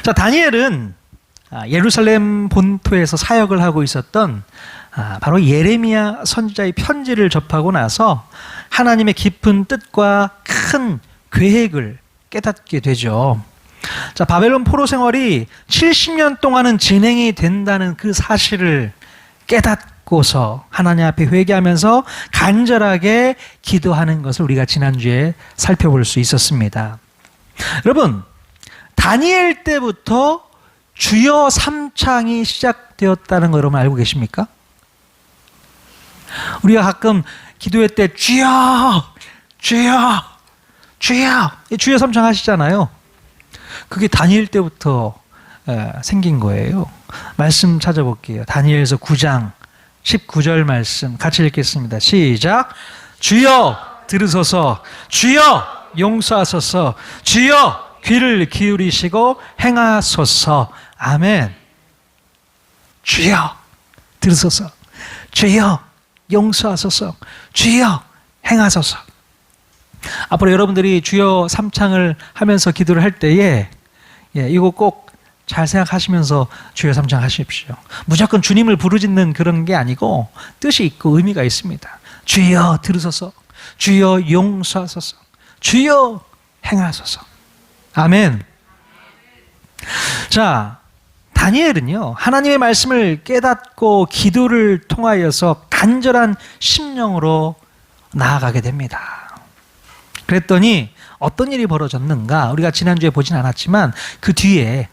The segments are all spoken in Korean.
자, 다니엘은 예루살렘 본토에서 사역을 하고 있었던 바로 예레미야 선지자의 편지를 접하고 나서 하나님의 깊은 뜻과 큰 계획을 깨닫게 되죠. 자, 바벨론 포로 생활이 70년 동안은 진행이 된다는 그 사실을 깨닫고서 하나님 앞에 회개하면서 간절하게 기도하는 것을 우리가 지난주에 살펴볼 수 있었습니다. 여러분, 다니엘 때부터 주여 3창이 시작되었다는 거 여러분 알고 계십니까? 우리가 가끔 기도회 때 주여, 주여, 주여, 주여 3창 하시잖아요. 그게 다니엘 때부터 생긴 거예요. 말씀 찾아볼게요. 다니엘서 9장 19절 말씀 같이 읽겠습니다. 시작. 주여 들으소서, 주여 용서하소서, 주여 귀를 기울이시고 행하소서. 아멘. 주여 들으소서, 주여 용서하소서, 주여 행하소서. 앞으로 여러분들이 주여 3창을 하면서 기도를 할 때에 이거 꼭 잘 생각하시면서 주여 3창 하십시오. 무조건 주님을 부르짖는 그런 게 아니고 뜻이 있고 의미가 있습니다. 주여 들으소서, 주여 용서하소서, 주여 행하소서. 아멘. 자, 다니엘은요, 하나님의 말씀을 깨닫고 기도를 통하여서 간절한 심령으로 나아가게 됩니다. 그랬더니 어떤 일이 벌어졌는가? 우리가 지난주에 보진 않았지만 그 뒤에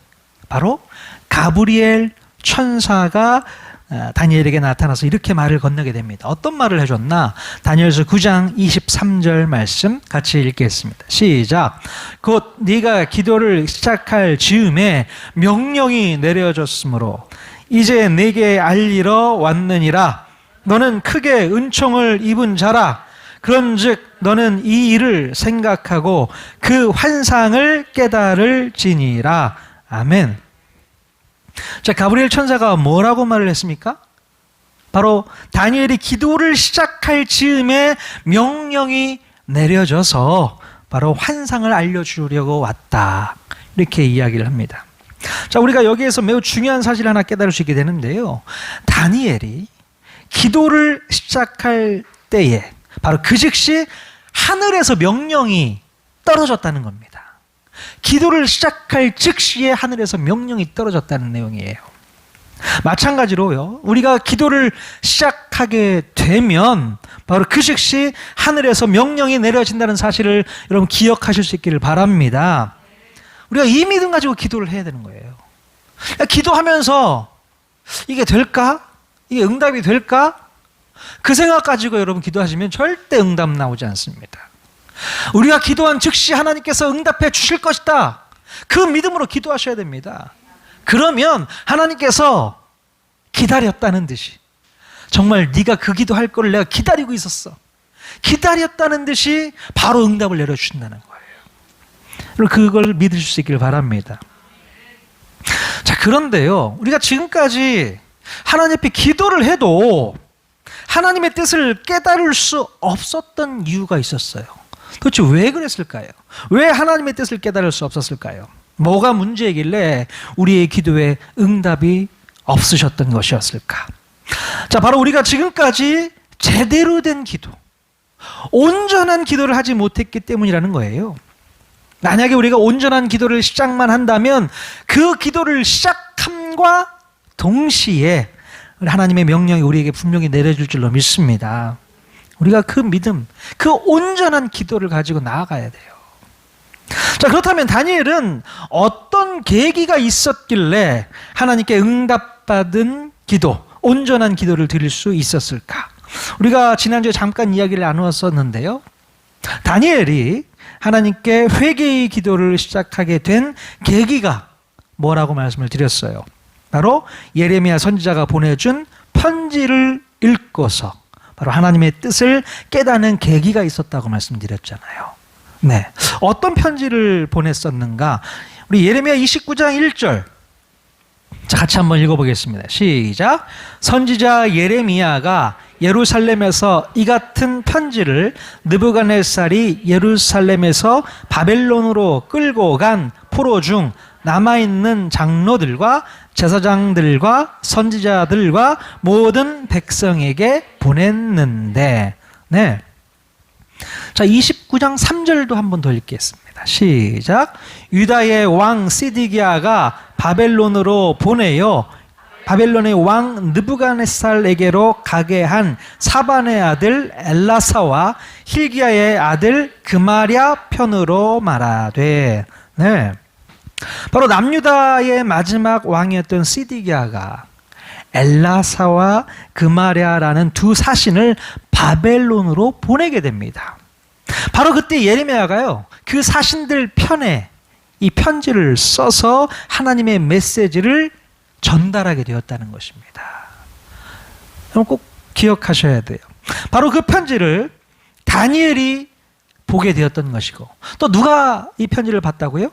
바로 가브리엘 천사가 다니엘에게 나타나서 이렇게 말을 건네게 됩니다. 어떤 말을 해줬나? 다니엘서 9장 23절 말씀 같이 읽겠습니다. 시작. 곧 네가 기도를 시작할 즈음에 명령이 내려졌으므로 이제 내게 알리러 왔느니라. 너는 크게 은총을 입은 자라. 그런즉 너는 이 일을 생각하고 그 환상을 깨달을지니라. 아멘. 자, 가브리엘 천사가 뭐라고 말을 했습니까? 바로 다니엘이 기도를 시작할 즈음에 명령이 내려져서 바로 환상을 알려주려고 왔다. 이렇게 이야기를 합니다. 자, 우리가 여기에서 매우 중요한 사실 하나 깨달을 수 있게 되는데요. 다니엘이 기도를 시작할 때에 바로 그 즉시 하늘에서 명령이 떨어졌다는 겁니다. 기도를 시작할 즉시에 하늘에서 명령이 떨어졌다는 내용이에요. 마찬가지로요, 우리가 기도를 시작하게 되면 바로 그 즉시 하늘에서 명령이 내려진다는 사실을 여러분 기억하실 수 있기를 바랍니다. 우리가 이 믿음 가지고 기도를 해야 되는 거예요. 기도하면서 이게 될까? 이게 응답이 될까? 그 생각 가지고 여러분 기도하시면 절대 응답 나오지 않습니다. 우리가 기도한 즉시 하나님께서 응답해 주실 것이다. 그 믿음으로 기도하셔야 됩니다. 그러면 하나님께서 기다렸다는 듯이, 정말 네가 그 기도할 걸 내가 기다리고 있었어, 기다렸다는 듯이 바로 응답을 내려주신다는 거예요. 그걸 믿으실 수 있기를 바랍니다. 자, 그런데요, 우리가 지금까지 하나님 앞에 기도를 해도 하나님의 뜻을 깨달을 수 없었던 이유가 있었어요. 도대체 왜 그랬을까요? 왜 하나님의 뜻을 깨달을 수 없었을까요? 뭐가 문제이길래 우리의 기도에 응답이 없으셨던 것이었을까? 자, 바로 우리가 지금까지 제대로 된 기도, 온전한 기도를 하지 못했기 때문이라는 거예요. 만약에 우리가 온전한 기도를 시작만 한다면 그 기도를 시작함과 동시에 하나님의 명령이 우리에게 분명히 내려줄 줄로 믿습니다. 우리가 그 믿음, 그 온전한 기도를 가지고 나아가야 돼요. 자, 그렇다면 다니엘은 어떤 계기가 있었길래 하나님께 응답받은 기도, 온전한 기도를 드릴 수 있었을까? 우리가 지난주에 잠깐 이야기를 나누었었는데요. 다니엘이 하나님께 회개의 기도를 시작하게 된 계기가 뭐라고 말씀을 드렸어요? 바로 예레미야 선지자가 보내준 편지를 읽고서 바로 하나님의 뜻을 깨닫는 계기가 있었다고 말씀드렸잖아요. 네, 어떤 편지를 보냈었는가? 우리 예레미야 29장 1절 자, 같이 한번 읽어보겠습니다. 시작. 선지자 예레미야가 예루살렘에서 이 같은 편지를 느부갓네살이 예루살렘에서 바벨론으로 끌고 간 포로 중 남아있는 장로들과 제사장들과 선지자들과 모든 백성에게 보냈는데, 네. 자, 29장 3절도 한번 더 읽겠습니다. 시작. 유다의 왕 시드기야가 바벨론으로 보내요. 바벨론의 왕 느부갓네살에게로 가게 한 사반의 아들 엘라사와 힐기야의 아들 그마랴 편으로 말하되, 네. 바로 남유다의 마지막 왕이었던 시드기야가 엘라사와 그마랴라는 두 사신을 바벨론으로 보내게 됩니다. 바로 그때 예레미야가요, 그 사신들 편에 이 편지를 써서 하나님의 메시지를 전달하게 되었다는 것입니다. 여러분 꼭 기억하셔야 돼요. 바로 그 편지를 다니엘이 보게 되었던 것이고, 또 누가 이 편지를 봤다고요?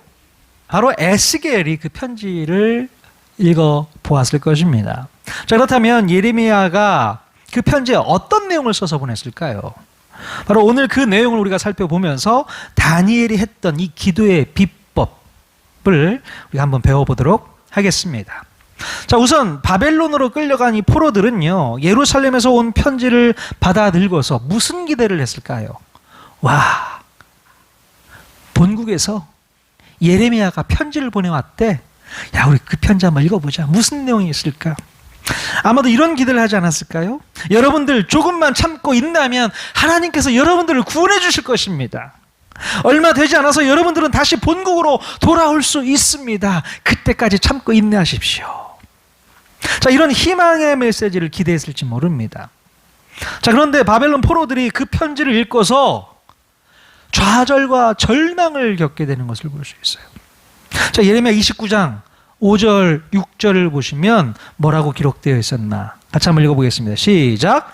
바로 에스겔이 그 편지를 읽어 보았을 것입니다. 자, 그렇다면 예레미야가 그 편지에 어떤 내용을 써서 보냈을까요? 바로 오늘 그 내용을 우리가 살펴보면서 다니엘이 했던 이 기도의 비법을 우리가 한번 배워보도록 하겠습니다. 자, 우선 바벨론으로 끌려간 이 포로들은요, 예루살렘에서 온 편지를 받아 들고서 무슨 기대를 했을까요? 와, 본국에서 예레미야가 편지를 보내왔대. 야, 우리 그 편지 한번 읽어보자. 무슨 내용이 있을까? 아마도 이런 기대를 하지 않았을까요? 여러분들 조금만 참고 있다면 하나님께서 여러분들을 구원해 주실 것입니다. 얼마 되지 않아서 여러분들은 다시 본국으로 돌아올 수 있습니다. 그때까지 참고 인내하십시오. 자, 이런 희망의 메시지를 기대했을지 모릅니다. 자, 그런데 바벨론 포로들이 그 편지를 읽고서 좌절과 절망을 겪게 되는 것을 볼 수 있어요. 자, 예레미야 29장 5절, 6절을 보시면 뭐라고 기록되어 있었나? 같이 한번 읽어보겠습니다. 시작.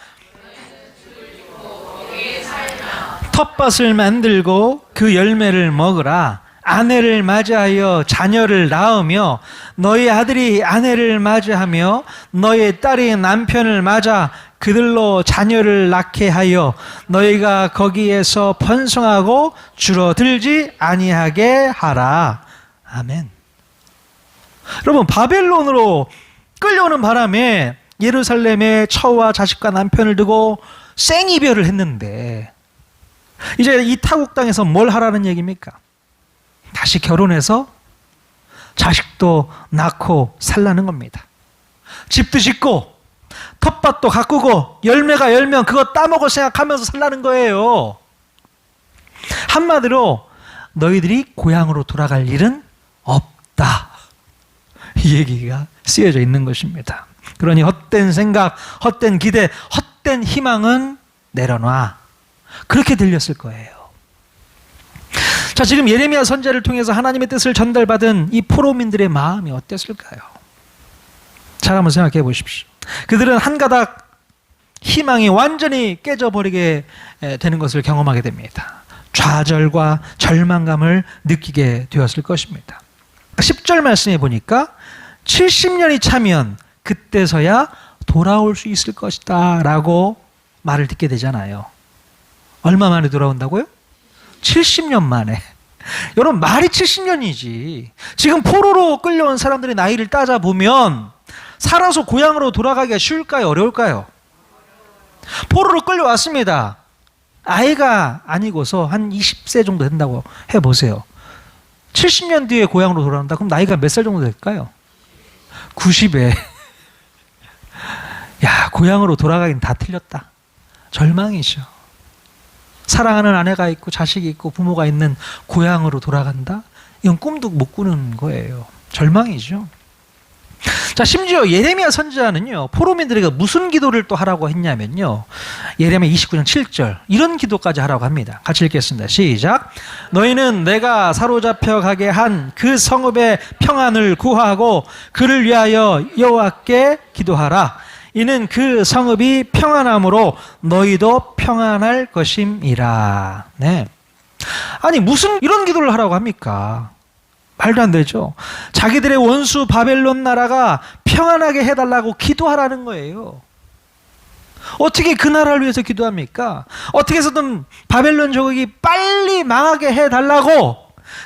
텃밭을 만들고 그 열매를 먹으라. 아내를 맞이하여 자녀를 낳으며 너희 아들이 아내를 맞이하며 너희 딸이 남편을 맞아 그들로 자녀를 낳게 하여 너희가 거기에서 번성하고 줄어들지 아니하게 하라. 아멘. 여러분, 바벨론으로 끌려오는 바람에 예루살렘에 처와 자식과 남편을 두고 생이별을 했는데 이제 이 타국 땅에서 뭘 하라는 얘기입니까? 다시 결혼해서 자식도 낳고 살라는 겁니다. 집도 짓고 텃밭도 가꾸고 열매가 열면 그거 따먹을 생각하면서 살라는 거예요. 한마디로 너희들이 고향으로 돌아갈 일은 없다. 이 얘기가 쓰여져 있는 것입니다. 그러니 헛된 생각, 헛된 기대, 헛된 희망은 내려놔. 그렇게 들렸을 거예요. 자, 지금 예레미야 선지자를 통해서 하나님의 뜻을 전달받은 이 포로민들의 마음이 어땠을까요? 잘 한번 생각해 보십시오. 그들은 한 가닥 희망이 완전히 깨져버리게 되는 것을 경험하게 됩니다. 좌절과 절망감을 느끼게 되었을 것입니다. 10절 말씀해 보니까 70년이 차면 그때서야 돌아올 수 있을 것이다 라고 말을 듣게 되잖아요. 얼마 만에 돌아온다고요? 70년 만에. 여러분, 말이 70년이지. 지금 포로로 끌려온 사람들의 나이를 따져보면 살아서 고향으로 돌아가기가 쉬울까요? 어려울까요? 포로로 끌려왔습니다. 아이가 아니고서 한 20세 정도 된다고 해보세요. 70년 뒤에 고향으로 돌아온다. 그럼 나이가 몇 살 정도 될까요? 90에. 야, 고향으로 돌아가긴 다 틀렸다. 절망이죠. 사랑하는 아내가 있고 자식이 있고 부모가 있는 고향으로 돌아간다? 이건 꿈도 못 꾸는 거예요. 절망이죠. 자, 심지어 예레미야 선지자는요, 포로민들에게 무슨 기도를 또 하라고 했냐면요, 예레미야 29장 7절 이런 기도까지 하라고 합니다. 같이 읽겠습니다. 시작. 너희는 내가 사로잡혀 가게 한 그 성읍의 평안을 구하고 그를 위하여 여호와께 기도하라. 이는 그 성읍이 평안함으로 너희도 평안할 것임이라. 네. 아니, 무슨 이런 기도를 하라고 합니까? 말도 안 되죠. 자기들의 원수 바벨론 나라가 평안하게 해달라고 기도하라는 거예요. 어떻게 그 나라를 위해서 기도합니까? 어떻게 해서든 바벨론 제국이 빨리 망하게 해달라고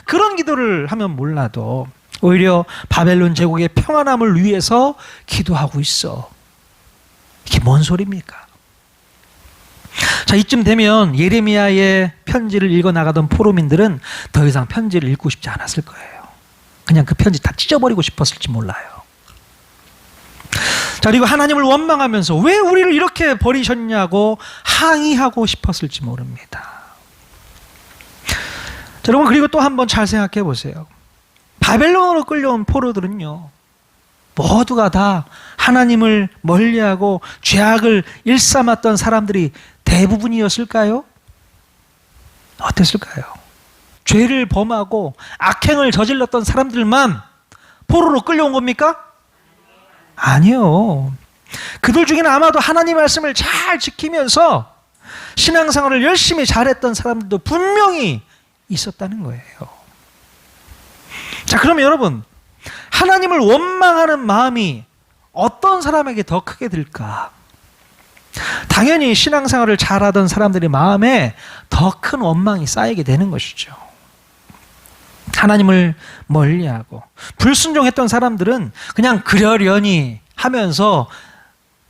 그런 기도를 하면 몰라도 오히려 바벨론 제국의 평안함을 위해서 기도하고 있어. 이게 뭔 소리입니까? 자, 이쯤 되면 예레미야의 편지를 읽어나가던 포로민들은 더 이상 편지를 읽고 싶지 않았을 거예요. 그냥 그 편지 다 찢어버리고 싶었을지 몰라요. 자, 그리고 하나님을 원망하면서 왜 우리를 이렇게 버리셨냐고 항의하고 싶었을지 모릅니다. 자, 여러분, 그리고 또 한번 잘 생각해 보세요. 바벨론으로 끌려온 포로들은요, 모두가 다 하나님을 멀리하고 죄악을 일삼았던 사람들이 대부분이었을까요? 어땠을까요? 죄를 범하고 악행을 저질렀던 사람들만 포로로 끌려온 겁니까? 아니요. 그들 중에는 아마도 하나님 말씀을 잘 지키면서 신앙생활을 열심히 잘했던 사람들도 분명히 있었다는 거예요. 자, 그러면 여러분, 하나님을 원망하는 마음이 어떤 사람에게 더 크게 들까? 당연히 신앙생활을 잘하던 사람들의 마음에 더 큰 원망이 쌓이게 되는 것이죠. 하나님을 멀리하고 불순종했던 사람들은 그냥 그러려니 하면서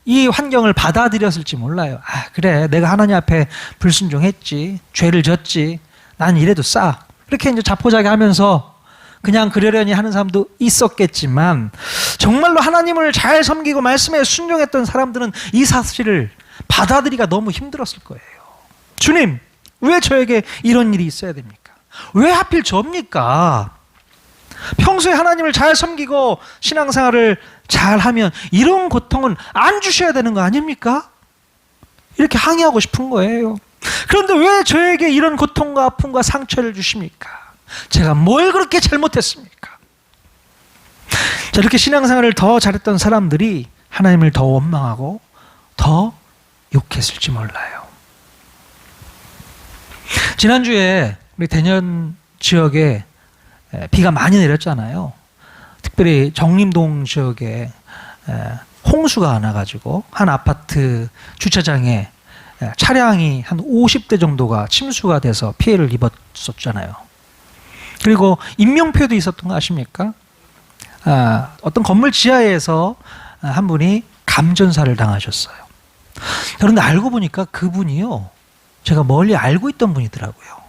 이 환경을 받아들였을지 몰라요. 아, 그래, 내가 하나님 앞에 불순종했지, 죄를 졌지, 난 이래도 싸. 이렇게 이제 자포자기 하면서 그냥 그러려니 하는 사람도 있었겠지만, 정말로 하나님을 잘 섬기고 말씀에 순종했던 사람들은 이 사실을 받아들이기가 너무 힘들었을 거예요. 주님, 왜 저에게 이런 일이 있어야 됩니까? 왜 하필 접니까? 평소에 하나님을 잘 섬기고 신앙생활을 잘하면 이런 고통은 안 주셔야 되는 거 아닙니까? 이렇게 항의하고 싶은 거예요. 그런데 왜 저에게 이런 고통과 아픔과 상처를 주십니까? 제가 뭘 그렇게 잘못했습니까? 자, 이렇게 신앙생활을 더 잘했던 사람들이 하나님을 더 원망하고 더 욕했을지 몰라요. 지난주에 우리 대년 지역에 비가 많이 내렸잖아요. 특별히 정림동 지역에 홍수가 나가지고 한 아파트 주차장에 차량이 한 50대 정도가 침수가 돼서 피해를 입었었잖아요. 그리고 인명피해도 있었던 거 아십니까? 어떤 건물 지하에서 한 분이 감전사를 당하셨어요. 그런데 알고 보니까 그분이요, 제가 멀리 알고 있던 분이더라고요.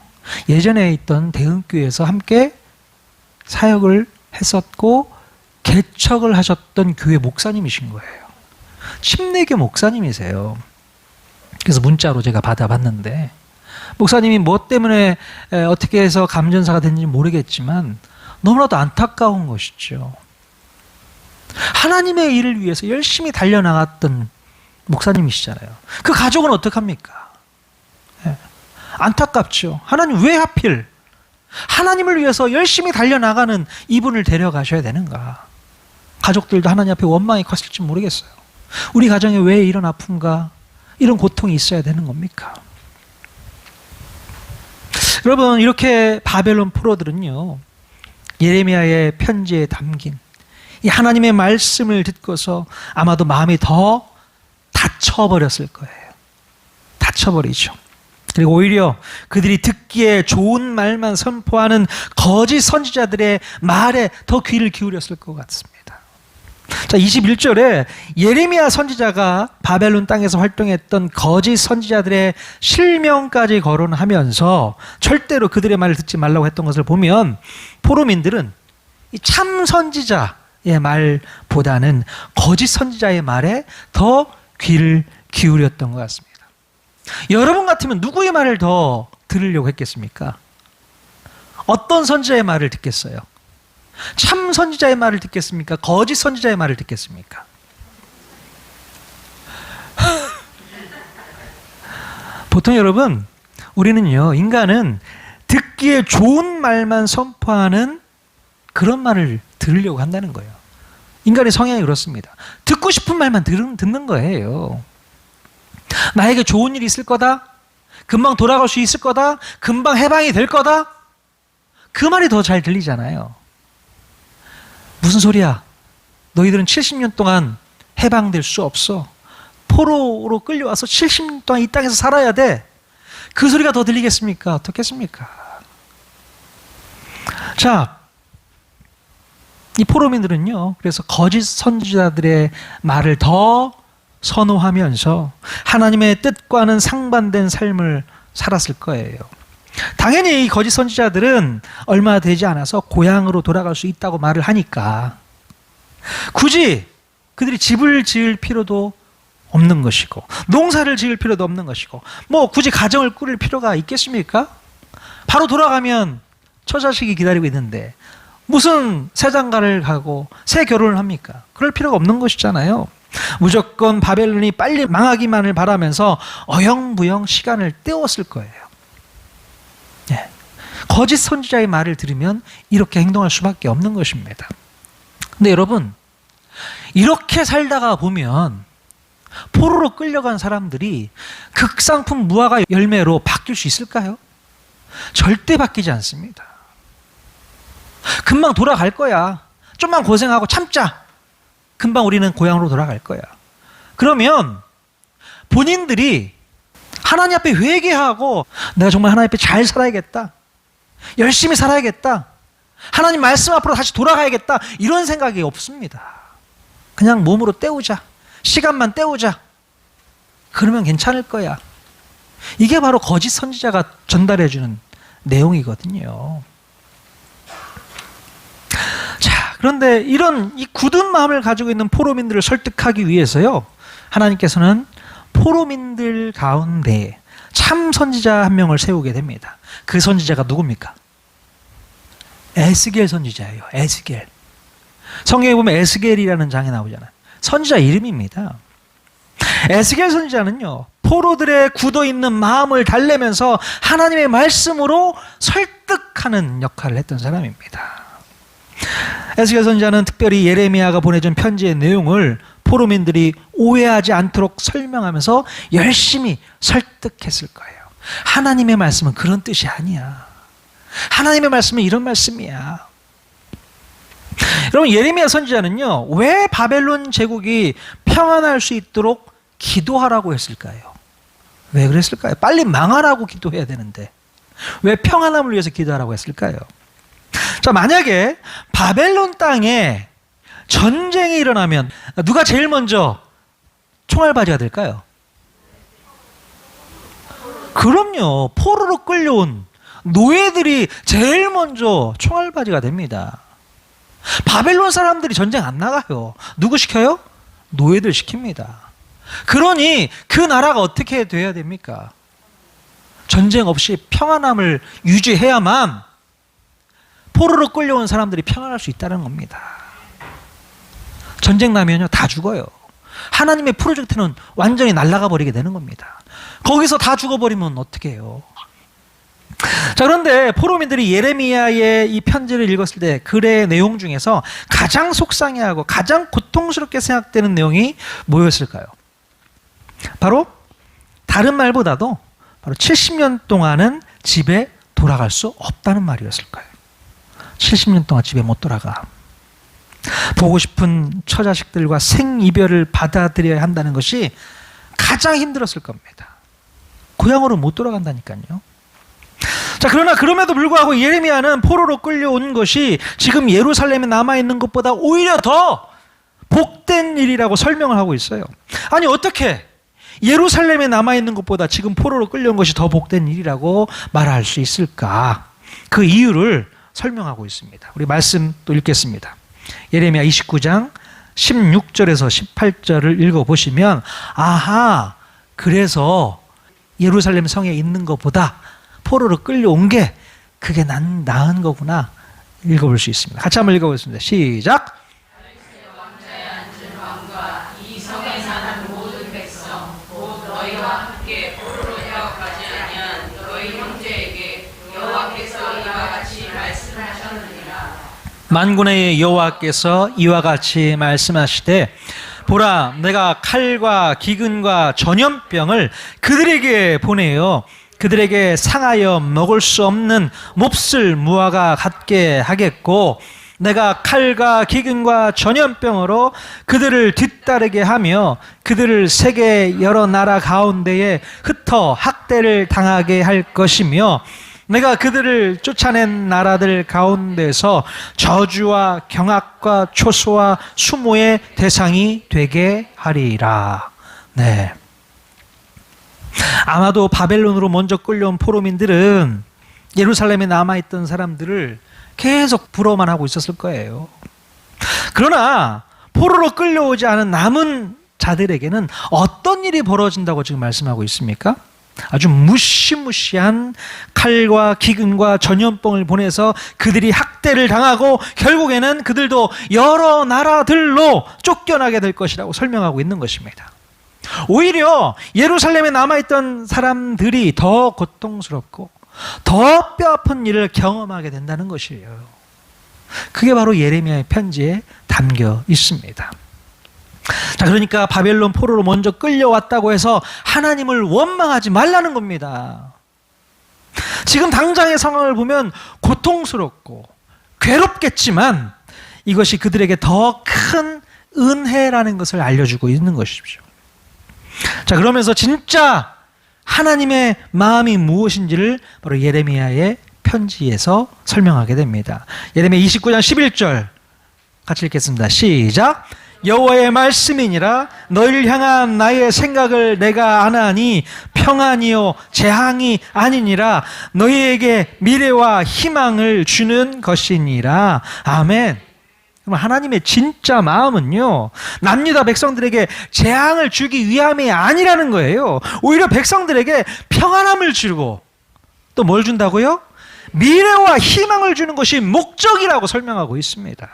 예전에 있던 대흥교회에서 함께 사역을 했었고 개척을 하셨던 교회 목사님이신 거예요. 침례교 목사님이세요. 그래서 문자로 제가 받아봤는데, 목사님이 뭐 때문에 어떻게 해서 감전사가 됐는지 모르겠지만 너무나도 안타까운 것이죠. 하나님의 일을 위해서 열심히 달려나갔던 목사님이시잖아요. 그 가족은 어떡합니까? 안타깝죠. 하나님 왜 하필 하나님을 위해서 열심히 달려나가는 이분을 데려가셔야 되는가? 가족들도 하나님 앞에 원망이 컸을지 모르겠어요. 우리 가정에 왜 이런 아픔과 이런 고통이 있어야 되는 겁니까? 여러분, 이렇게 바벨론 포로들은요, 예레미야의 편지에 담긴 이 하나님의 말씀을 듣고서 아마도 마음이 더 다쳐버렸을 거예요. 다쳐버리죠. 그리고 오히려 그들이 듣기에 좋은 말만 선포하는 거짓 선지자들의 말에 더 귀를 기울였을 것 같습니다. 자, 21절에 예레미야 선지자가 바벨론 땅에서 활동했던 거짓 선지자들의 실명까지 거론하면서 절대로 그들의 말을 듣지 말라고 했던 것을 보면, 포로민들은 이 참 선지자의 말보다는 거짓 선지자의 말에 더 귀를 기울였던 것 같습니다. 여러분 같으면 누구의 말을 더 들으려고 했겠습니까? 어떤 선지자의 말을 듣겠어요? 참 선지자의 말을 듣겠습니까? 거짓 선지자의 말을 듣겠습니까? 보통 여러분, 우리는요, 인간은 듣기에 좋은 말만 선포하는 그런 말을 들으려고 한다는 거예요. 인간의 성향이 그렇습니다. 듣고 싶은 말만 듣는 거예요. 나에게 좋은 일이 있을 거다, 금방 돌아갈 수 있을 거다, 금방 해방이 될 거다, 그 말이 더 잘 들리잖아요. 무슨 소리야? 너희들은 70년 동안 해방될 수 없어. 포로로 끌려와서 70년 동안 이 땅에서 살아야 돼. 그 소리가 더 들리겠습니까? 어떻겠습니까? 자, 이 포로민들은요, 그래서 거짓 선지자들의 말을 더 선호하면서 하나님의 뜻과는 상반된 삶을 살았을 거예요. 당연히 이 거짓 선지자들은 얼마 되지 않아서 고향으로 돌아갈 수 있다고 말을 하니까 굳이 그들이 집을 지을 필요도 없는 것이고 농사를 지을 필요도 없는 것이고 뭐 굳이 가정을 꾸릴 필요가 있겠습니까? 바로 돌아가면 처자식이 기다리고 있는데 무슨 새 장가를 가고 새 결혼을 합니까? 그럴 필요가 없는 것이잖아요. 무조건 바벨론이 빨리 망하기만을 바라면서 어영부영 시간을 때웠을 거예요. 네. 거짓 선지자의 말을 들으면 이렇게 행동할 수밖에 없는 것입니다. 근데 여러분, 이렇게 살다가 보면 포로로 끌려간 사람들이 극상품 무화과 열매로 바뀔 수 있을까요? 절대 바뀌지 않습니다. 금방 돌아갈 거야. 좀만 고생하고 참자. 금방 우리는 고향으로 돌아갈 거야. 그러면 본인들이 하나님 앞에 회개하고 내가 정말 하나님 앞에 잘 살아야겠다. 열심히 살아야겠다. 하나님 말씀 앞으로 다시 돌아가야겠다. 이런 생각이 없습니다. 그냥 몸으로 때우자. 시간만 때우자. 그러면 괜찮을 거야. 이게 바로 거짓 선지자가 전달해주는 내용이거든요. 자, 그런데 이런 이 굳은 마음을 가지고 있는 포로민들을 설득하기 위해서요, 하나님께서는 포로민들 가운데 참 선지자 한 명을 세우게 됩니다. 그 선지자가 누굽니까? 에스겔 선지자예요. 에스겔. 성경에 보면 에스겔이라는 장이 나오잖아요. 선지자 이름입니다. 에스겔 선지자는요, 포로들의 굳어있는 마음을 달래면서 하나님의 말씀으로 설득하는 역할을 했던 사람입니다. 에스겔 선지자는 특별히 예레미야가 보내준 편지의 내용을 포로민들이 오해하지 않도록 설명하면서 열심히 설득했을 거예요. 하나님의 말씀은 그런 뜻이 아니야. 하나님의 말씀은 이런 말씀이야. 여러분, 예레미야 선지자는요, 왜 바벨론 제국이 평안할 수 있도록 기도하라고 했을까요? 왜 그랬을까요? 빨리 망하라고 기도해야 되는데 왜 평안함을 위해서 기도하라고 했을까요? 자, 만약에 바벨론 땅에 전쟁이 일어나면 누가 제일 먼저 총알바지가 될까요? 그럼요. 포로로 끌려온 노예들이 제일 먼저 총알바지가 됩니다. 바벨론 사람들이 전쟁 안 나가요. 누구 시켜요? 노예들 시킵니다. 그러니 그 나라가 어떻게 돼야 됩니까? 전쟁 없이 평안함을 유지해야만 포로로 끌려온 사람들이 평안할 수 있다는 겁니다. 전쟁 나면요, 다 죽어요. 하나님의 프로젝트는 완전히 날아가 버리게 되는 겁니다. 거기서 다 죽어버리면 어떻게 해요? 자, 그런데 포로민들이 예레미야의 이 편지를 읽었을 때 글의 내용 중에서 가장 속상해하고 가장 고통스럽게 생각되는 내용이 뭐였을까요? 바로 다른 말보다도 바로 70년 동안은 집에 돌아갈 수 없다는 말이었을 거예요. 70년 동안 집에 못 돌아가. 보고 싶은 처자식들과 생이별을 받아들여야 한다는 것이 가장 힘들었을 겁니다. 고향으로 못 돌아간다니까요. 자, 그러나 그럼에도 불구하고 예레미야는 포로로 끌려온 것이 지금 예루살렘에 남아있는 것보다 오히려 더 복된 일이라고 설명을 하고 있어요. 아니, 어떻게 예루살렘에 남아있는 것보다 지금 포로로 끌려온 것이 더 복된 일이라고 말할 수 있을까? 그 이유를 설명하고 있습니다. 우리 말씀 또 읽겠습니다. 예레미야 29장 16절에서 18절을 읽어보시면, 아하, 그래서 예루살렘 성에 있는 것보다 포로로 끌려온 게 그게 나은 거구나, 읽어볼 수 있습니다. 같이 한번 읽어보겠습니다. 시작. 왕자에 앉은 왕과 이 성에 사는 모든 백성 곧 너희와 함께 포로로 해역하지 아니한 너희 형제에게 여호와께서 이와 같이 말씀하셨느니라. 만군의 여호와께서 이와 같이 말씀하시되, 보라, 내가 칼과 기근과 전염병을 그들에게 보내어 그들에게 상하여 먹을 수 없는 몹쓸 무화과 같게 하겠고, 내가 칼과 기근과 전염병으로 그들을 뒤따르게 하며 그들을 세계 여러 나라 가운데에 흩어 학대를 당하게 할 것이며, 내가 그들을 쫓아낸 나라들 가운데서 저주와 경악과 초소와 수모의 대상이 되게 하리라. 네. 아마도 바벨론으로 먼저 끌려온 포로민들은 예루살렘에 남아있던 사람들을 계속 부러워만 하고 있었을 거예요. 그러나 포로로 끌려오지 않은 남은 자들에게는 어떤 일이 벌어진다고 지금 말씀하고 있습니까? 아주 무시무시한 칼과 기근과 전염병을 보내서 그들이 학대를 당하고 결국에는 그들도 여러 나라들로 쫓겨나게 될 것이라고 설명하고 있는 것입니다. 오히려 예루살렘에 남아있던 사람들이 더 고통스럽고 더 뼈아픈 일을 경험하게 된다는 것이에요. 그게 바로 예레미야의 편지에 담겨 있습니다. 자, 그러니까 바벨론 포로로 먼저 끌려왔다고 해서 하나님을 원망하지 말라는 겁니다. 지금 당장의 상황을 보면 고통스럽고 괴롭겠지만 이것이 그들에게 더 큰 은혜라는 것을 알려주고 있는 것이죠. 자, 그러면서 진짜 하나님의 마음이 무엇인지를 바로 예레미야의 편지에서 설명하게 됩니다. 예레미야 29장 11절 같이 읽겠습니다. 시작. 여호와의 말씀이니라. 너희를 향한 나의 생각을 내가 아나니 평안이요 재앙이 아니니라. 너희에게 미래와 희망을 주는 것이니라. 아멘. 그럼 하나님의 진짜 마음은요, 남유다 백성들에게 재앙을 주기 위함이 아니라는 거예요. 오히려 백성들에게 평안함을 주고 또 뭘 준다고요? 미래와 희망을 주는 것이 목적이라고 설명하고 있습니다.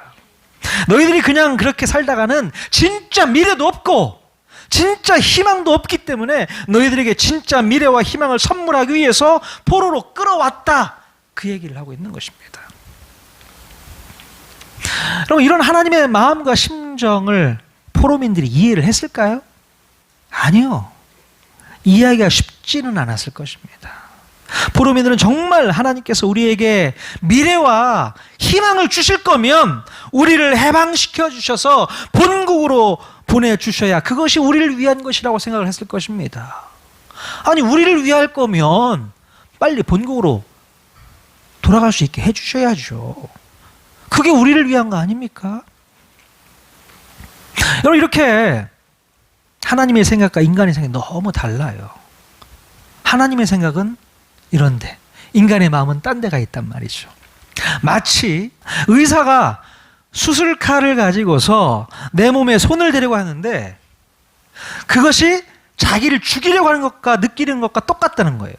너희들이 그냥 그렇게 살다가는 진짜 미래도 없고 진짜 희망도 없기 때문에 너희들에게 진짜 미래와 희망을 선물하기 위해서 포로로 끌어왔다, 그 얘기를 하고 있는 것입니다. 그럼 이런 하나님의 마음과 심정을 포로민들이 이해를 했을까요? 아니요. 이해하기가 쉽지는 않았을 것입니다. 포로민들은 정말 하나님께서 우리에게 미래와 희망을 주실 거면 우리를 해방시켜 주셔서 본국으로 보내주셔야 그것이 우리를 위한 것이라고 생각을 했을 것입니다. 아니, 우리를 위할 거면 빨리 본국으로 돌아갈 수 있게 해주셔야죠. 그게 우리를 위한 거 아닙니까? 여러분, 이렇게 하나님의 생각과 인간의 생각이 너무 달라요. 하나님의 생각은 이런데 인간의 마음은 딴 데가 있단 말이죠. 마치 의사가 수술칼을 가지고서 내 몸에 손을 대려고 하는데 그것이 자기를 죽이려고 하는 것과 느끼는 것과 똑같다는 거예요.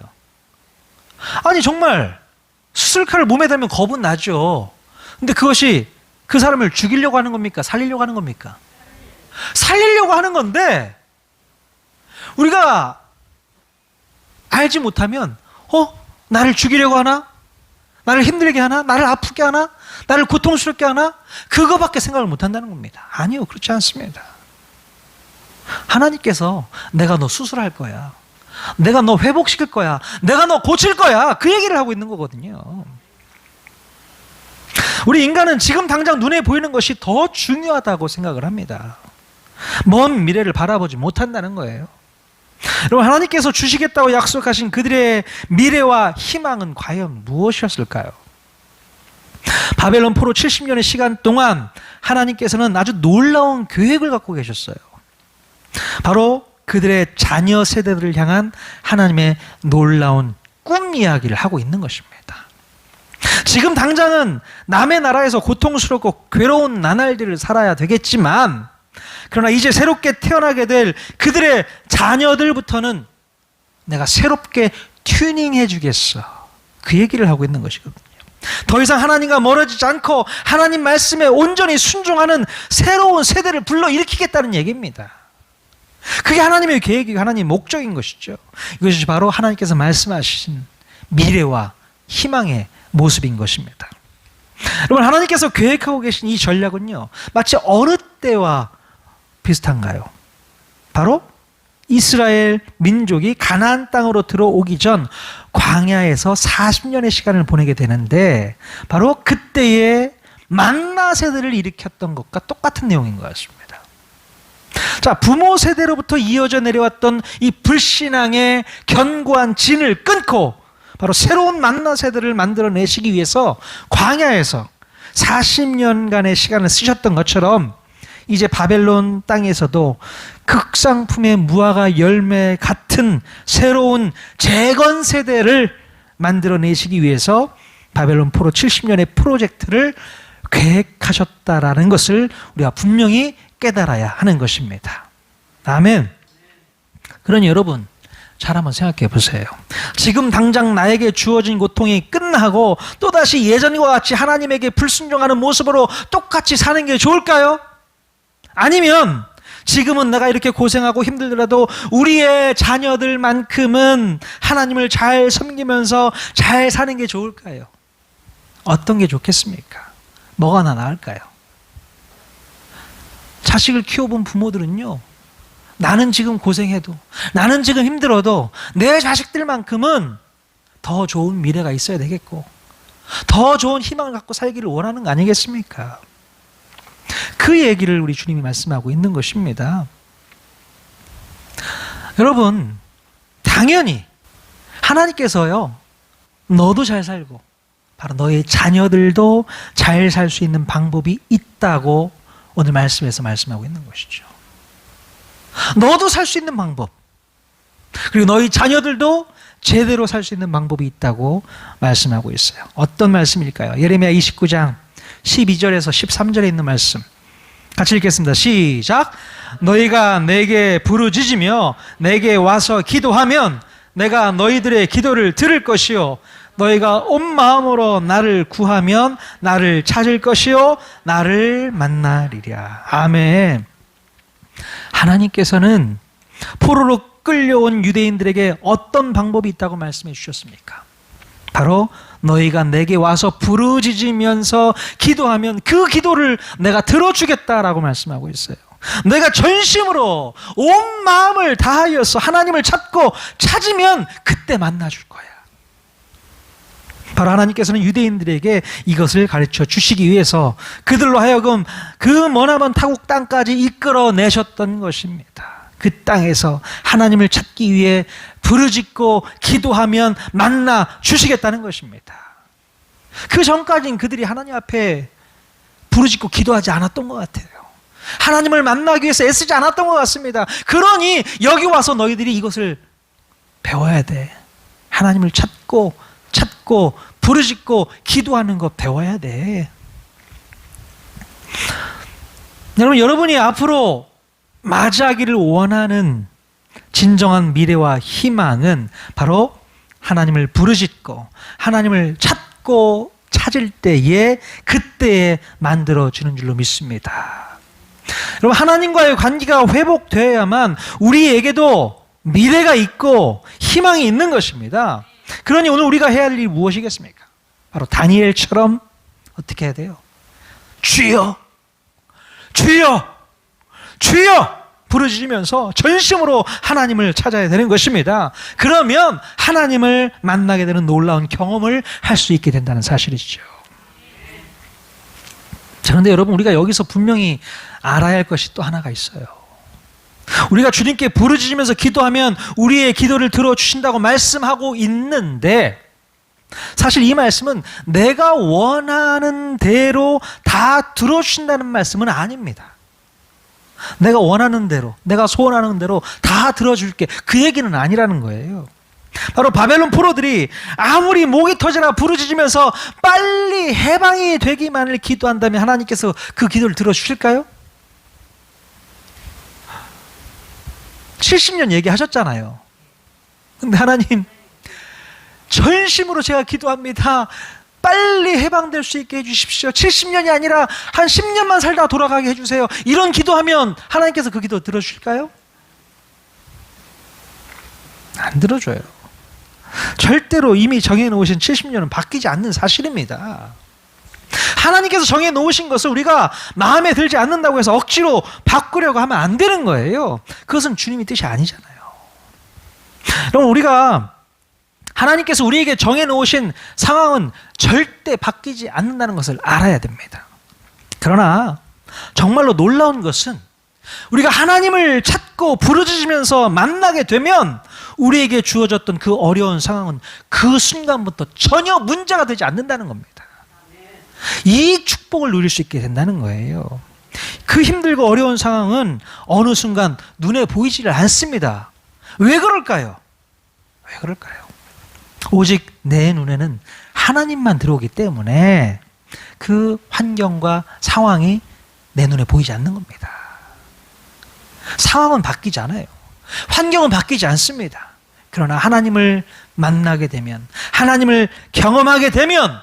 아니, 정말 수술칼을 몸에 대면 겁은 나죠. 근데 그것이 그 사람을 죽이려고 하는 겁니까? 살리려고 하는 겁니까? 살리려고 하는 건데 우리가 알지 못하면 나를 죽이려고 하나? 나를 힘들게 하나? 나를 아프게 하나? 나를 고통스럽게 하나? 그거밖에 생각을 못한다는 겁니다. 아니요, 그렇지 않습니다. 하나님께서 내가 너 수술할 거야, 내가 너 회복시킬 거야, 내가 너 고칠 거야, 그 얘기를 하고 있는 거거든요. 우리 인간은 지금 당장 눈에 보이는 것이 더 중요하다고 생각을 합니다. 먼 미래를 바라보지 못한다는 거예요. 여러분, 하나님께서 주시겠다고 약속하신 그들의 미래와 희망은 과연 무엇이었을까요? 바벨론 포로 70년의 시간 동안 하나님께서는 아주 놀라운 계획을 갖고 계셨어요. 바로 그들의 자녀 세대들을 향한 하나님의 놀라운 꿈 이야기를 하고 있는 것입니다. 지금 당장은 남의 나라에서 고통스럽고 괴로운 나날들을 살아야 되겠지만, 그러나 이제 새롭게 태어나게 될 그들의 자녀들부터는 내가 새롭게 튜닝해 주겠어, 그 얘기를 하고 있는 것이거든요. 더 이상 하나님과 멀어지지 않고 하나님 말씀에 온전히 순종하는 새로운 세대를 불러일으키겠다는 얘기입니다. 그게 하나님의 계획이고 하나님의 목적인 것이죠. 이것이 바로 하나님께서 말씀하신 미래와 희망의 모습인 것입니다. 여러분, 하나님께서 계획하고 계신 이 전략은요, 마치 어느 때와 비슷한가요? 바로 이스라엘 민족이 가나안 땅으로 들어오기 전 광야에서 40년의 시간을 보내게 되는데 바로 그때의 만나 세대를 일으켰던 것과 똑같은 내용인 것 같습니다. 자, 부모 세대로부터 이어져 내려왔던 이 불신앙의 견고한 진을 끊고 바로 새로운 만나 세대를 만들어내시기 위해서 광야에서 40년간의 시간을 쓰셨던 것처럼 이제 바벨론 땅에서도 극상품의 무화과 열매 같은 새로운 재건 세대를 만들어내시기 위해서 바벨론 포로 70년의 프로젝트를 계획하셨다라는 것을 우리가 분명히 깨달아야 하는 것입니다. 아멘. 그러니 여러분, 잘 한번 생각해 보세요. 지금 당장 나에게 주어진 고통이 끝나고 또다시 예전과 같이 하나님에게 불순종하는 모습으로 똑같이 사는 게 좋을까요? 아니면 지금은 내가 이렇게 고생하고 힘들더라도 우리의 자녀들만큼은 하나님을 잘 섬기면서 잘 사는 게 좋을까요? 어떤 게 좋겠습니까? 뭐가 더 나을까요? 자식을 키워본 부모들은요, 나는 지금 고생해도, 나는 지금 힘들어도 내 자식들만큼은 더 좋은 미래가 있어야 되겠고 더 좋은 희망을 갖고 살기를 원하는 거 아니겠습니까? 그 얘기를 우리 주님이 말씀하고 있는 것입니다. 여러분, 당연히 하나님께서요, 너도 잘 살고 바로 너의 자녀들도 잘 살 수 있는 방법이 있다고 오늘 말씀에서 말씀하고 있는 것이죠. 너도 살 수 있는 방법, 그리고 너희 자녀들도 제대로 살 수 있는 방법이 있다고 말씀하고 있어요. 어떤 말씀일까요? 예레미야 29장 12절에서 13절에 있는 말씀 같이 읽겠습니다. 시작. 너희가 내게 부르짖으며 내게 와서 기도하면 내가 너희들의 기도를 들을 것이요 너희가 온 마음으로 나를 구하면 나를 찾을 것이요 나를 만나리라. 아멘. 하나님께서는 포로로 끌려온 유대인들에게 어떤 방법이 있다고 말씀해 주셨습니까? 바로 너희가 내게 와서 부르짖으면서 기도하면 그 기도를 내가 들어주겠다라고 말씀하고 있어요. 내가 전심으로 온 마음을 다하여서 하나님을 찾으면 그때 만나줄 거야. 바로 하나님께서는 유대인들에게 이것을 가르쳐 주시기 위해서 그들로 하여금 그 머나먼 타국 땅까지 이끌어내셨던 것입니다. 그 땅에서 하나님을 찾기 위해 부르짖고 기도하면 만나 주시겠다는 것입니다. 그 전까지는 그들이 하나님 앞에 부르짖고 기도하지 않았던 것 같아요. 하나님을 만나기 위해서 애쓰지 않았던 것 같습니다. 그러니 여기 와서 너희들이 이것을 배워야 돼. 하나님을 찾고 부르짖고 기도하는 거 배워야 돼. 여러분이 앞으로 맞이하기를 원하는 진정한 미래와 희망은 바로 하나님을 부르짖고 하나님을 찾을 때에 그때에 만들어지는 줄로 믿습니다. 여러분, 하나님과의 관계가 회복되어야만 우리에게도 미래가 있고 희망이 있는 것입니다. 그러니 오늘 우리가 해야 할 일이 무엇이겠습니까? 바로 다니엘처럼 어떻게 해야 돼요? 주여! 주여! 주여! 부르짖으면서 전심으로 하나님을 찾아야 되는 것입니다. 그러면 하나님을 만나게 되는 놀라운 경험을 할 수 있게 된다는 사실이죠. 자, 그런데 여러분, 우리가 여기서 분명히 알아야 할 것이 또 하나가 있어요. 우리가 주님께 부르짖으면서 기도하면 우리의 기도를 들어주신다고 말씀하고 있는데, 사실 이 말씀은 내가 원하는 대로 다 들어주신다는 말씀은 아닙니다. 내가 원하는 대로, 내가 소원하는 대로 다 들어줄게, 그 얘기는 아니라는 거예요. 바로 바벨론 포로들이 아무리 목이 터지나 부르짖으면서 빨리 해방이 되기만을 기도한다면 하나님께서 그 기도를 들어주실까요? 70년 얘기하셨잖아요. 근데 하나님, 전심으로 제가 기도합니다. 빨리 해방될 수 있게 해주십시오. 70년이 아니라 한 10년만 살다 돌아가게 해주세요. 이런 기도하면 하나님께서 그 기도 들어주실까요? 안 들어줘요. 절대로 이미 정해놓으신 70년은 바뀌지 않는 사실입니다. 하나님께서 정해놓으신 것을 우리가 마음에 들지 않는다고 해서 억지로 바꾸려고 하면 안 되는 거예요. 그것은 주님의 뜻이 아니잖아요. 그럼 우리가 하나님께서 우리에게 정해놓으신 상황은 절대 바뀌지 않는다는 것을 알아야 됩니다. 그러나 정말로 놀라운 것은 우리가 하나님을 찾고 부르짖으면서 만나게 되면 우리에게 주어졌던 그 어려운 상황은 그 순간부터 전혀 문제가 되지 않는다는 겁니다. 이 축복을 누릴 수 있게 된다는 거예요. 그 힘들고 어려운 상황은 어느 순간 눈에 보이지를 않습니다. 왜 그럴까요? 왜 그럴까요? 오직 내 눈에는 하나님만 들어오기 때문에 그 환경과 상황이 내 눈에 보이지 않는 겁니다. 상황은 바뀌지 않아요. 환경은 바뀌지 않습니다. 그러나 하나님을 만나게 되면, 하나님을 경험하게 되면,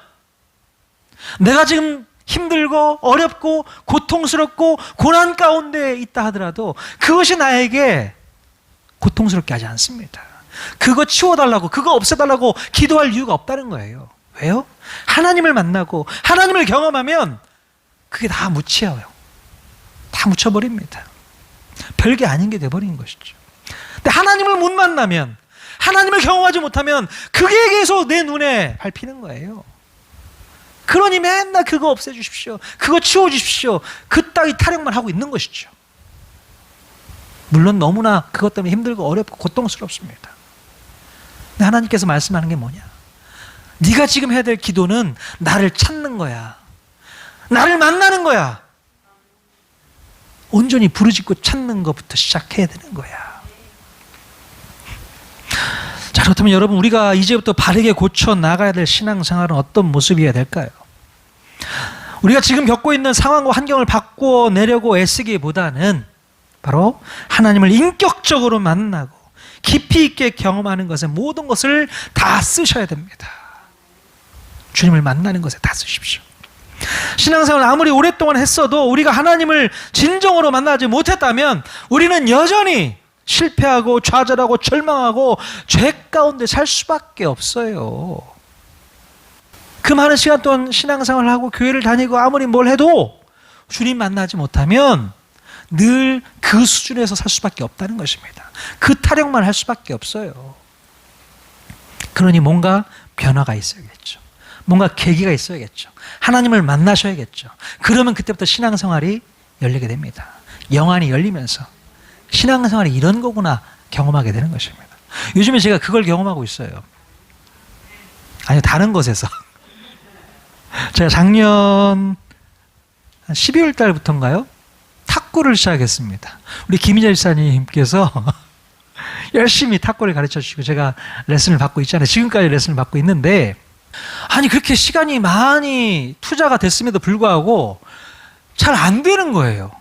내가 지금 힘들고 어렵고 고통스럽고 고난 가운데 있다 하더라도 그것이 나에게 고통스럽게 하지 않습니다. 그거 치워달라고, 그거 없애달라고 기도할 이유가 없다는 거예요. 왜요? 하나님을 만나고 하나님을 경험하면 그게 다 묻혀요. 다 묻혀버립니다. 별게 아닌 게 돼버리는 것이죠. 근데 하나님을 못 만나면, 하나님을 경험하지 못하면 그게 계속 내 눈에 밟히는 거예요. 그러니 맨날 그거 없애주십시오, 그거 치워주십시오, 그 따위 타령만 하고 있는 것이죠. 물론 너무나 그것 때문에 힘들고 어렵고 고통스럽습니다. 근데 하나님께서 말씀하는 게 뭐냐? 네가 지금 해야 될 기도는 나를 찾는 거야. 나를 만나는 거야. 온전히 부르짖고 찾는 것부터 시작해야 되는 거야. 자, 그렇다면 여러분, 우리가 이제부터 바르게 고쳐 나가야 될 신앙생활은 어떤 모습이어야 될까요? 우리가 지금 겪고 있는 상황과 환경을 바꿔내려고 애쓰기보다는 바로 하나님을 인격적으로 만나고 깊이 있게 경험하는 것에 모든 것을 다 쓰셔야 됩니다. 주님을 만나는 것에 다 쓰십시오. 신앙생활을 아무리 오랫동안 했어도 우리가 하나님을 진정으로 만나지 못했다면 우리는 여전히 실패하고 좌절하고 절망하고 죄 가운데 살 수밖에 없어요. 그 많은 시간 동안 신앙생활을 하고 교회를 다니고 아무리 뭘 해도 주님 만나지 못하면 늘 그 수준에서 살 수밖에 없다는 것입니다. 그 타령만 할 수밖에 없어요. 그러니 뭔가 변화가 있어야겠죠. 뭔가 계기가 있어야겠죠. 하나님을 만나셔야겠죠. 그러면 그때부터 신앙생활이 열리게 됩니다. 영안이 열리면서 신앙생활이 이런 거구나 경험하게 되는 것입니다. 요즘에 제가 그걸 경험하고 있어요. 아니요, 다른 곳에서. 제가 작년 12월 달부터인가요? 탁구를 시작했습니다. 우리 김희재 집사님께서 열심히 탁구를 가르쳐 주시고 제가 레슨을 받고 있잖아요. 지금까지 레슨을 받고 있는데, 아니 그렇게 시간이 많이 투자가 됐음에도 불구하고 잘 안 되는 거예요.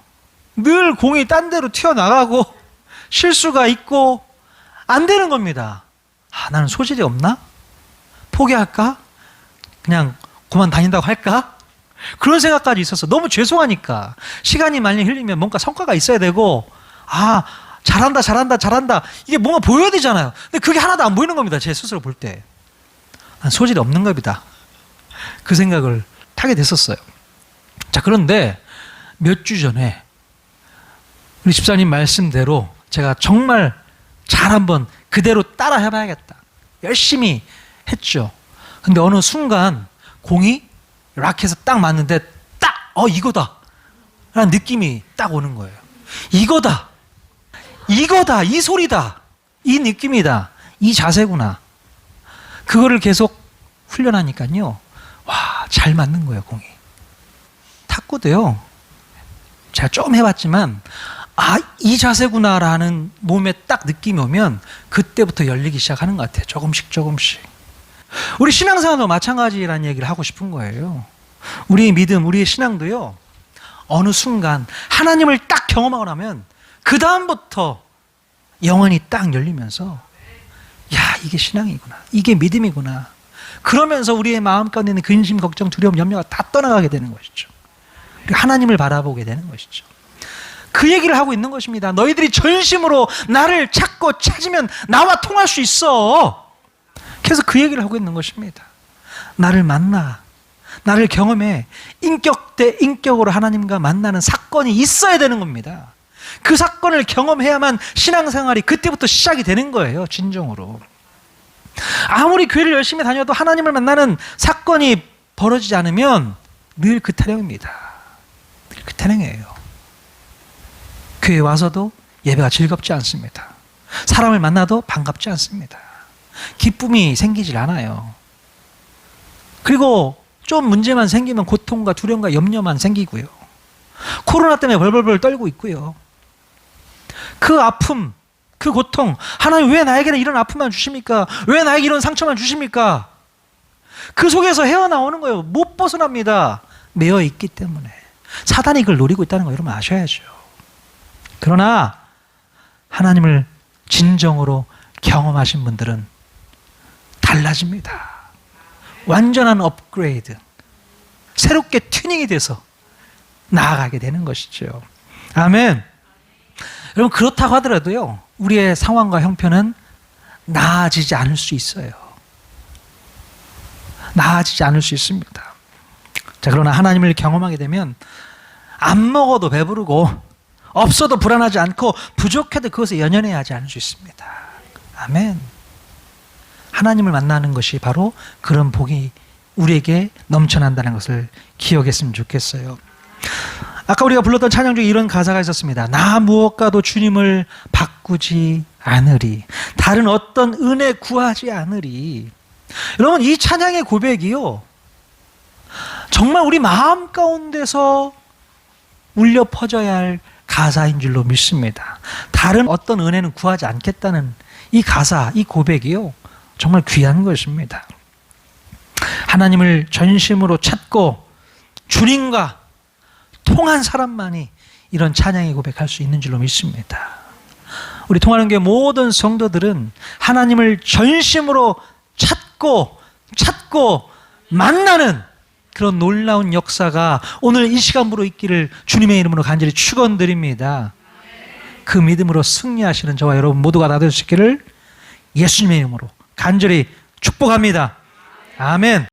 늘 공이 딴 데로 튀어나가고 실수가 있고 안 되는 겁니다. 나는 소질이 없나? 포기할까? 그냥 그만 다닌다고 할까? 그런 생각까지 있어서 너무 죄송하니까 시간이 많이 흘리면 뭔가 성과가 있어야 되고, 잘한다 이게 뭔가 보여야 되잖아요. 근데 그게 하나도 안 보이는 겁니다. 제 스스로 볼 때. 난 소질이 없는 겁니다. 그 생각을 하게 됐었어요. 자, 그런데 몇 주 전에 우리 집사님 말씀대로 제가 정말 잘 한번 그대로 따라 해봐야겠다, 열심히 했죠. 근데 어느 순간 공이 락해서 딱 맞는데 딱 이거다 라는 느낌이 딱 오는 거예요. 이거다, 이 소리다, 이 느낌이다, 이 자세구나. 그거를 계속 훈련하니까요, 와, 잘 맞는 거예요. 공이. 탁구도요, 제가 좀 해봤지만 이 자세구나라는 몸에 딱 느낌이 오면 그때부터 열리기 시작하는 것 같아요. 조금씩. 우리 신앙생활도 마찬가지라는 얘기를 하고 싶은 거예요. 우리의 믿음, 우리의 신앙도요, 어느 순간 하나님을 딱 경험하고 나면 그 다음부터 영혼이 딱 열리면서, 야, 이게 신앙이구나, 이게 믿음이구나. 그러면서 우리의 마음 가운데 있는 근심, 걱정, 두려움, 염려가 다 떠나가게 되는 것이죠. 하나님을 바라보게 되는 것이죠. 그 얘기를 하고 있는 것입니다. 너희들이 전심으로 나를 찾고 찾으면 나와 통할 수 있어. 그래서 그 얘기를 하고 있는 것입니다. 나를 만나, 나를 경험해. 인격 대 인격으로 하나님과 만나는 사건이 있어야 되는 겁니다. 그 사건을 경험해야만 신앙생활이 그때부터 시작이 되는 거예요. 진정으로. 아무리 교회를 열심히 다녀도 하나님을 만나는 사건이 벌어지지 않으면 늘 그 타령입니다. 늘 그 타령이에요. 교회에 와서도 예배가 즐겁지 않습니다. 사람을 만나도 반갑지 않습니다. 기쁨이 생기질 않아요. 그리고 좀 문제만 생기면 고통과 두려움과 염려만 생기고요. 코로나 때문에 벌벌벌 떨고 있고요. 그 아픔, 그 고통, 하나님 왜 나에게는 이런 아픔만 주십니까? 왜 나에게 이런 상처만 주십니까? 그 속에서 헤어나오는 거예요. 못 벗어납니다. 매여 있기 때문에. 사단이 그걸 노리고 있다는 거 여러분 아셔야죠. 그러나 하나님을 진정으로 경험하신 분들은 달라집니다. 완전한 업그레이드, 새롭게 튜닝이 돼서 나아가게 되는 것이죠. 아멘. 여러분 그렇다고 하더라도요, 우리의 상황과 형편은 나아지지 않을 수 있어요. 나아지지 않을 수 있습니다. 자, 그러나 하나님을 경험하게 되면 안 먹어도 배부르고 없어도 불안하지 않고 부족해도 그것에 연연해야 하지 않을 수 있습니다. 아멘. 하나님을 만나는 것이 바로 그런 복이 우리에게 넘쳐난다는 것을 기억했으면 좋겠어요. 아까 우리가 불렀던 찬양 중에 이런 가사가 있었습니다. 나 무엇과도 주님을 바꾸지 않으리. 다른 어떤 은혜 구하지 않으리. 여러분 이 찬양의 고백이요, 정말 우리 마음 가운데서 울려 퍼져야 할 가사인 줄로 믿습니다. 다른 어떤 은혜는 구하지 않겠다는 이 가사, 이 고백이요, 정말 귀한 것입니다. 하나님을 전심으로 찾고 주님과 통한 사람만이 이런 찬양의 고백할 수 있는 줄로 믿습니다. 우리 통하는 교회 모든 성도들은 하나님을 전심으로 찾고 만나는 그런 놀라운 역사가 오늘 이 시간부로 있기를 주님의 이름으로 간절히 축원드립니다. 그 믿음으로 승리하시는 저와 여러분 모두가 다 될 수 있기를 예수님의 이름으로 간절히 축복합니다. 아멘.